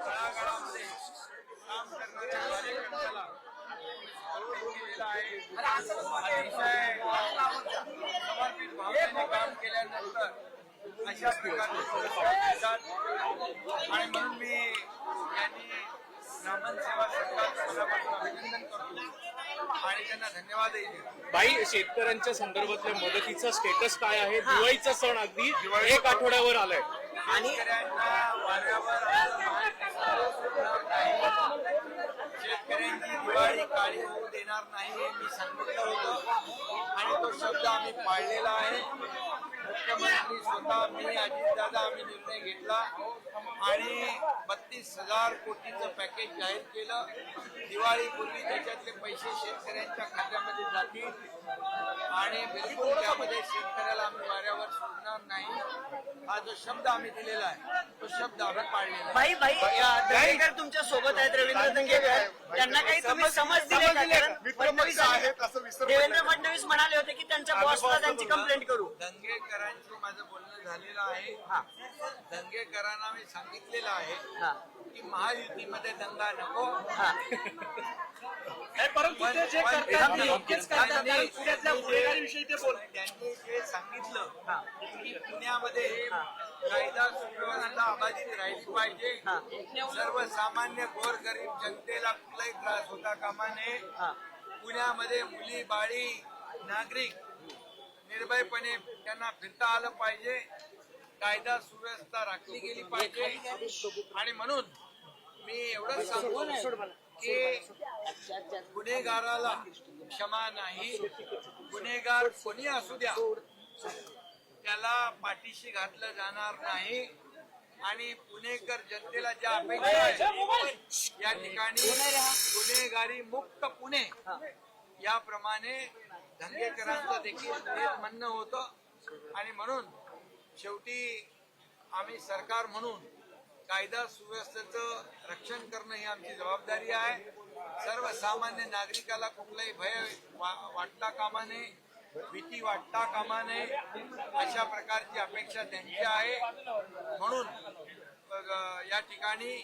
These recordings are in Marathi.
तळागाळामध्ये काम करणाऱ्या कार्यकर्त्याला केलेलं आहे. अतिशय समर्पित भावनेने काम केल्यानंतर अशा प्रकारचे पुरस्कार मिळतात आणि म्हणून मी यांनी ब्राह्मण सेवा संघाचं अभिनंदन करतो आणि त्यांना धन्यवादही देतो. बाई, शेतकऱ्यांच्या संदर्भातल्या मदतीचा स्टेटस काय आहे? दिवाळीचा सण अगदी एक आठवड्यावर आलाय आणि शेतकऱ्यांना वाऱ्यावर शेतकऱ्यांची दिवाळी काळी होऊ देणार नाही हे मी सांगितलं होतं आणि तो शब्द आम्ही पाळलेला आहे. मुख्यमंत्री स्वतः मी अजितदादा आम्ही निर्णय घेतला आणि 32,000 कोटीचं पॅकेज जाहीर केलं. दिवाळीपूर्वी त्याच्यातले पैसे शेतकऱ्यांच्या खात्यामध्ये जातील आणि बिलकुल त्यामध्ये शेतकऱ्याला आम्ही वाऱ्यावर सोडणार नाही हा जो शब्द आम्ही दिलेला आहे तो शब्द आम्ही पाळलेला भाई दंगेकर तुमच्या सोबत आहेत, रवींद्र दंगेकर, त्यांना काही तुम्ही समज दिले का? देवेंद्र फडणवीस म्हणाले होते की त्यांच्या बॉसला त्यांची कंप्लेंट करू. दंगेकरांशी माझं बोलणं झालेलं आहे. दंगेकरांना मी सांगितलेलं आहे की महायुतीमध्ये दंगा नको. त्यांनी जे सांगितलं की पुण्यामध्ये कायदा सुव्यवस्था अबाधित राहिली पाहिजे, सर्वसामान्य गोरगरीब जनतेला कुठलाही त्रास होता कामा नये, पुण्यामध्ये मुली बाळी नागरिक निर्भयपणे त्यांना फिरता आलं पाहिजे, कायदा सुव्यवस्था राखली गेली पाहिजे आणि म्हणून मी एवढंच सांगतो की गुन्हेगाराला क्षमा नाही. गुन्हेगार कोणी असू द्या त्याला पाठीशी घातलं जाणार नाही आणि पुणेकर जनतेला ज्या अपेक्षा आहेत या ठिकाणी गुन्हेगारी मुक्त पुणे याप्रमाणे दंगेकरांचं देखील तेच म्हणणं होतं आणि म्हणून शेवटी आम्ही सरकार म्हणून कायदा सुव्यवस्थेचं रक्षण करणं ही आमची जबाबदारी आहे. सर्वसामान्य नागरिकाला कुठलाही भय वाटता कामा नये, भीती वाटता कामा नये अशा प्रकारची अपेक्षा त्यांची आहे. म्हणून या ठिकाणी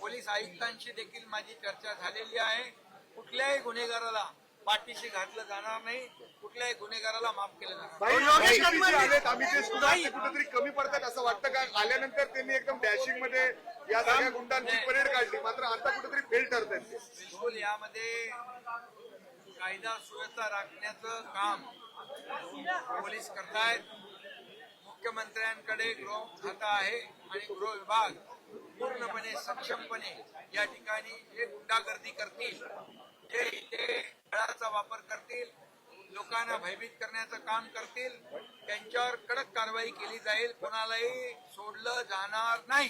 पोलीस आयुक्तांशी देखील माझी चर्चा झालेली आहे. कुठल्याही गुन्हेगाराला पाठीशी घातलं जाणार नाही, कुठल्याही गुन्हेगाराला माफ केलं जाणार. कुठेतरी कमी पडतात असं वाटतं का? आल्यानंतर त्यांनी एकदम डॅशिंग मध्ये या सगळ्या गुंडांची परेड काढली, मात्र आता कुठेतरी फेल ठरतात. बिलकुल यामध्ये कायदा सुव्यवस्था राखण्याचं काम पोलीस करतायत. मुख्यमंत्र्यांकडे गृह खातं आहे आणि गृह विभाग पूर्णपणे सक्षमपणे या ठिकाणी जे गुंडागर्दी करतील, जे इथे बळाचा वापर करतील, लोकांना भयभीत करण्याचं काम करतील, त्यांच्यावर कडक कारवाई केली जाईल. कोणालाही सोडलं जाणार नाही.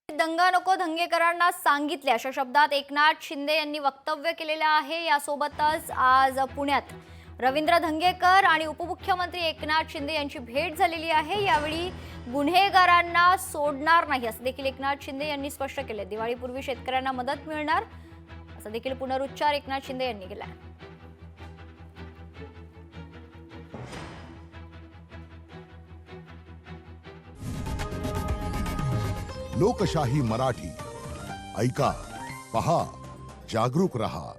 दंगा नको दंगेकरांना सांगितले अशा शब्दात एकनाथ शिंदे यांनी वक्तव्य केलेलं आहे. यासोबतच आज पुण्यात रवींद्र धंगेकर आणि उपमुख्यमंत्री एकनाथ शिंदे यांची भेट झालेली आहे. यावेळी गुन्हेगारांना सोडणार नाही असं देखील एकनाथ शिंदे यांनी स्पष्ट केले. दिवाळीपूर्वी शेतकऱ्यांना मदत मिळणार असा देखील पुनरुच्चार एकनाथ शिंदे यांनी केला. लोकशाही मराठी ऐका, पहा, जागरूक रहा.